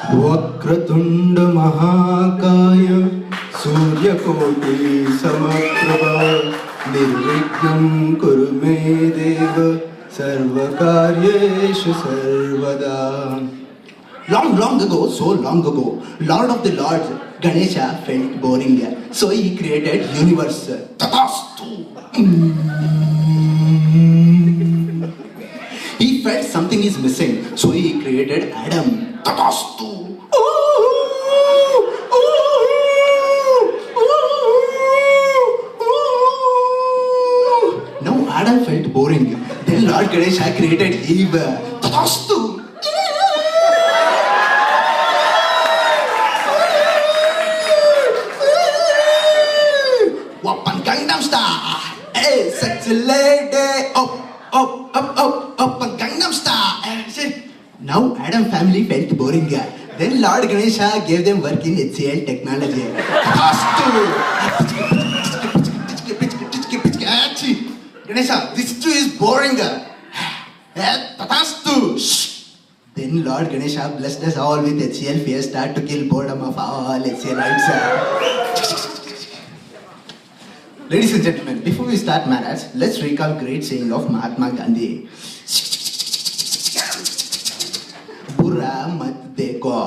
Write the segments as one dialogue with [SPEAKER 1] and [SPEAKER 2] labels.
[SPEAKER 1] वक्रतुंड महाकाय सूर्यकोटि समप्रभ निर्विघ्नं कुरु मे देव सर्वकार्येषु सर्वदा. Long ago, so long ago, Lord of the Lords, Ganesha felt boring, so he created universe. Tatastu. He felt something is missing, so he created Adam. Tatastu. Now Adam felt boring. Then Lord Ganesha created Eve. Tatastu. Wapan Gangnam Style. Hey, sexy lady. Up, Gangnam Style. Now Adam family felt boring. Then Lord Ganesha gave them work in HCL technology. Ganesha, this too is boring. Then Lord Ganesha blessed us all with HCL Fiesta to kill boredom of all HCLites. Ladies and gentlemen, before we start matters, let's recall great saying of Mahatma Gandhi. बुरा मत देखो,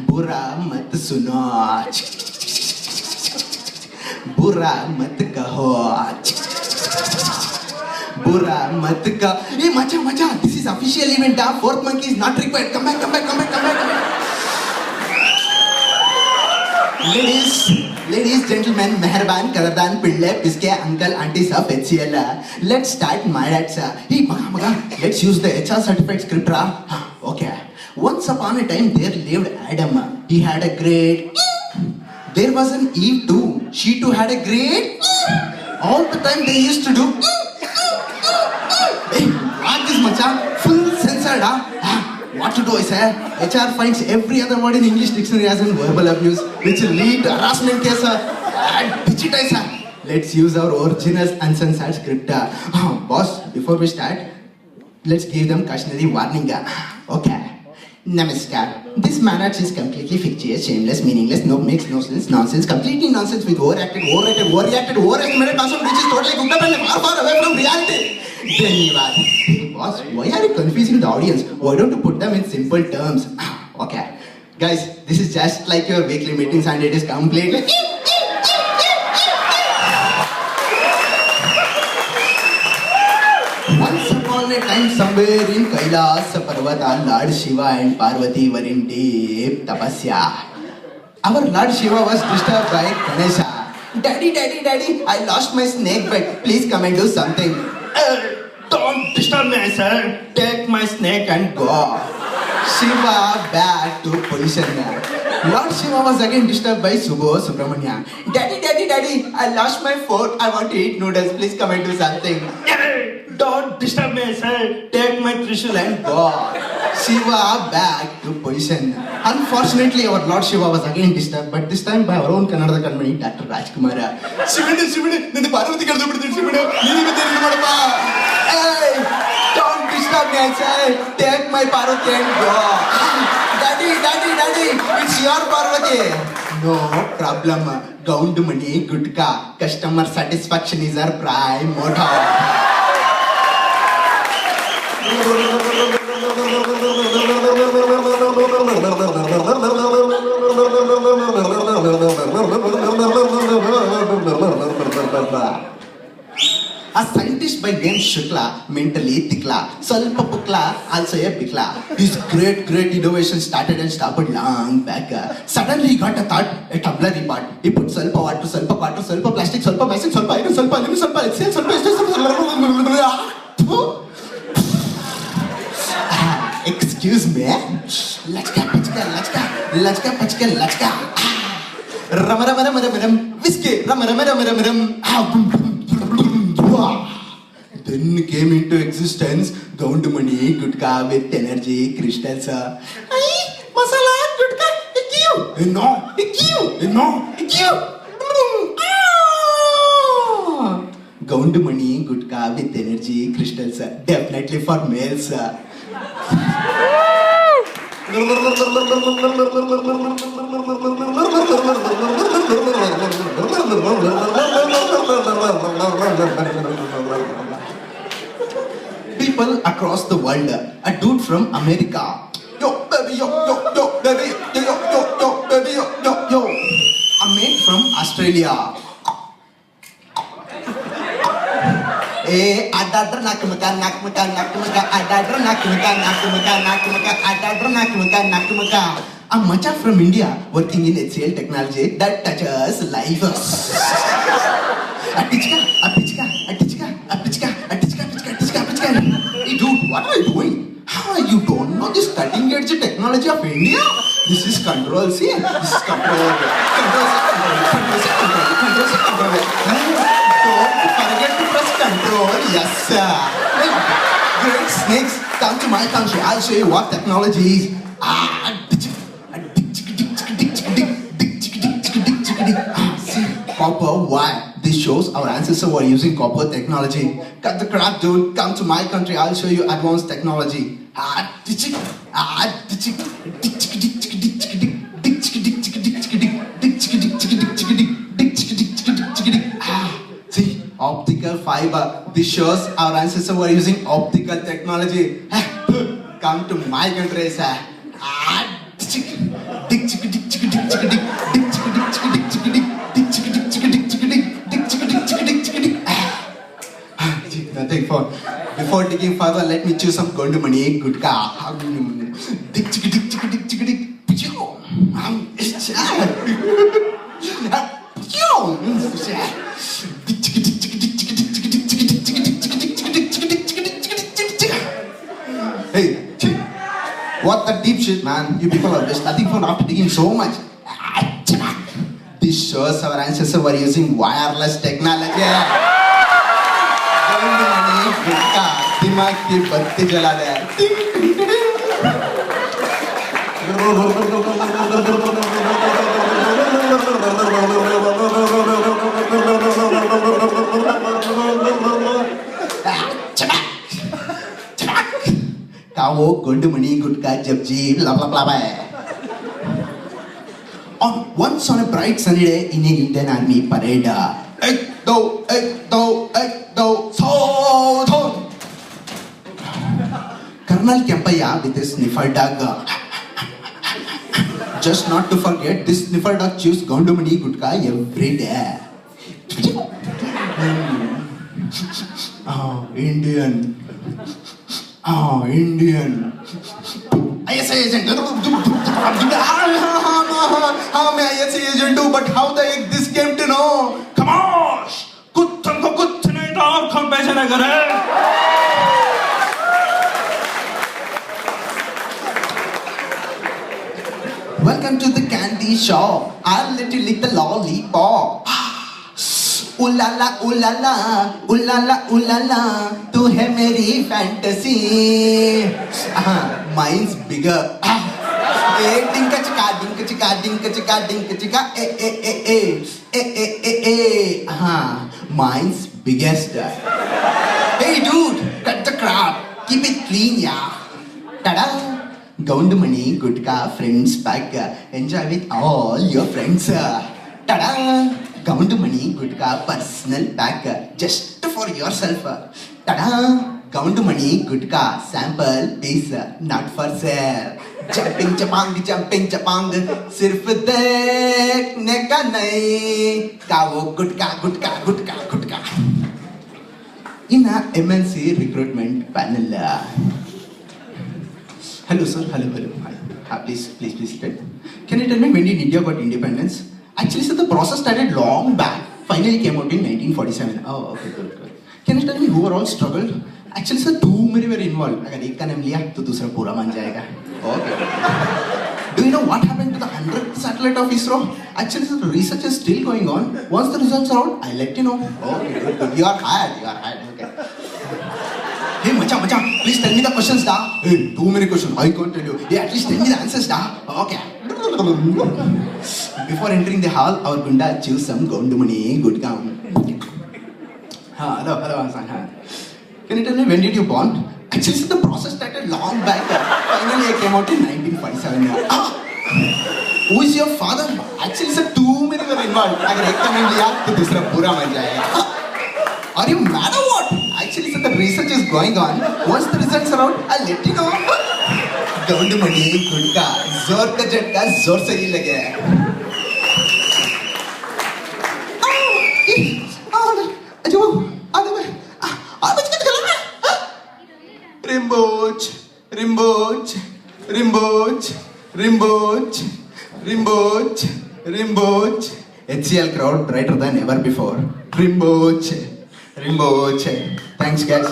[SPEAKER 1] बुरा मत सुनो, बुरा मत कहो, बुरा मत का. Hey, macha, this is official event. Fourth monkey is not required. Come back. Ladies, gentlemen, मेहरबान करदान पिल्ले पिसके uncle auntie सब HCL. Let's start maths. Hey, maga, let's use the HR certified script. Okay. Once upon a time there lived Adam. He had a great. There was an Eve too. She too had a great. All the time they used to do. Hey, what is macha? Full censored. What to do is HR finds every other word in English dictionary as in verbal abuse, which will lead to harassment case. Digitize. Let's use our original uncensored script. Boss, before we start, let's give them cautionary warning. Okay. Namaskar. This manner is completely fictitious, shameless, meaningless, makes no sense, nonsense, completely nonsense with overreacted, overestimated concept which is totally cooked up and far away from reality. Dhanyavad. Boss, why are you confusing the audience? Why don't you put them in simple terms? Okay. Guys, this is just like your weekly meetings and it is completely... Once upon a time, somewhere in Kailas Parvata, Lord Shiva and Parvati were in deep tapasya. Our Lord Shiva was disturbed by Ganesha. Daddy, I lost my snake bed. Please come and do something. Don't disturb me, sir. Take my snake and go. Shiva back to position. Lord Shiva was again disturbed by Subramanya. Daddy, I lost my fork. I want to eat noodles. Please come and do something. Don't disturb me, sir. Take my Trishul and go. Shiva back to position. Unfortunately, our Lord Shiva was again disturbed, but this time by our own Kannada Kanmani, Dr. Rajkumar. Shivide, ninde Parvati kaddu bidu Shivide. Neenu theriyum madappa. Hey, don't disturb me, sir. Take my Parvati and go. Daddy, it's your Parvati. No problem. Gound money, good ka. Customer satisfaction is our prime motto. A scientist by name Shukla, mentally Tikla, Salpa Pukla, also a Pikla. His great innovation started and stopped long back. Suddenly he got a thought, a tumbler report. He put Salpa water, Salpa plastic, Salpa basic, Salpa iron, Salpa aluminum, Salpa HCl, Salpa Excuse me? Lachka, Lachka. Ram, whiskey, ram. Then came into existence Gound money, gutka with energy, crystals. Masala, gutka, no. Gound money, gutka with energy, crystals. Definitely for males. People across the world, a dude from America. Yo, baby, yo, yo, yo, baby, yo, yo, yo, yo, baby, yo, yo, yo. A mate from Australia. Adadra nakumaka, a macha from India working in HCL technology that touches lives. Hey dude, what are you doing? How you don't know this cutting edge technology of India? This is Control C. This is Control. Don't forget to press Control. Yes, sir. Great snakes, come to my country. I'll show you what technology is. See, copper. Why? This shows our ancestors were using copper technology. Cut the crap, dude. Come to my country. I'll show you advanced technology. See, optical fiber. This shows our ancestors were using optical technology. Come to my country, sir. Nothing for. Before digging further, let me choose some Gondumani Gutka. Hey, what the deep shit, man? You people are just nothing for after digging so much. This shows our ancestors were using wireless technology. दिमाग की बत्ती जला दे. Kawo Gondumani Gutka Jabji blah blah blah blah. Once on a bright sunny day in an Indian Army parade. Ek do, so thon. Colonel Kempaya with his sniffer dog. Just not to forget, this sniffer dog chews Gondumani Gutka every day. Indian. ISI agent. How may ISI agent do? But how the heck this came to know? Come on! कुछ नहीं तो और कम पैसे न करे. Welcome to the candy shop. I'll let you lick the lollipop. Ooh la la, ooh la la, ooh la la, ooh la la. तू है मेरी fantasy. Mine's bigger. Dinka chika, dinka chika, dinka chika, dinka chika. Mine's biggest. Hey dude, cut the crap. Keep it clean, yeah. Tada! Gondumani Gutka friends pack. Enjoy with all your friends. Tada! Gondumani Gutka personal pack. Just for yourself. Tada! Gondumani Gutka sample piece. Not for sale. Jumping chapang. Sirf dekhne ka nahi. Kawo Gutka. In a MNC recruitment panel. Hello sir, hello. Hi. Please sit. Can you tell me when did India got independence? Actually sir, the process started long back. Finally came out in 1947. Oh, okay, good. Can you tell me who were all struggled? Actually sir, two मेरे were involved. अगर एक का नाम लिया तो दूसरा पूरा मान जाएगा. Okay. Do you know what happened to the 100th satellite of ISRO? Actually sir, the research is still going on. Once the results are out, I'll let you know. Okay, good. You are hired. Okay. Hey, macha, please tell me the questions, da. Hey, too many questions. I can't tell you. Hey, at least tell me the answers, da. Okay. Before entering the hall, our gunda choose some Gondumani Gutka. Hello, Hassan. Can you tell me when did you born? Actually, the process started long back. Finally India came out in 1947. Who is your father? Actually, sir, too many were involved. अगर एक का नाम लिया तो दूसरा पूरा मर जाएगा. Are you mad or what? Actually, sir, the research is going on. Once the results are out, I'll let you know. गौंड मनी गुड़का जोर का झटका जोर से ही लगे. अजो आदमी मुझे क्या गला? Rimboch, Rimboch, Rimboch, Rimboch, Rimboch, Rimboch. HCL crowd brighter than ever before. Rimboch, Rimboch. Thanks, guys.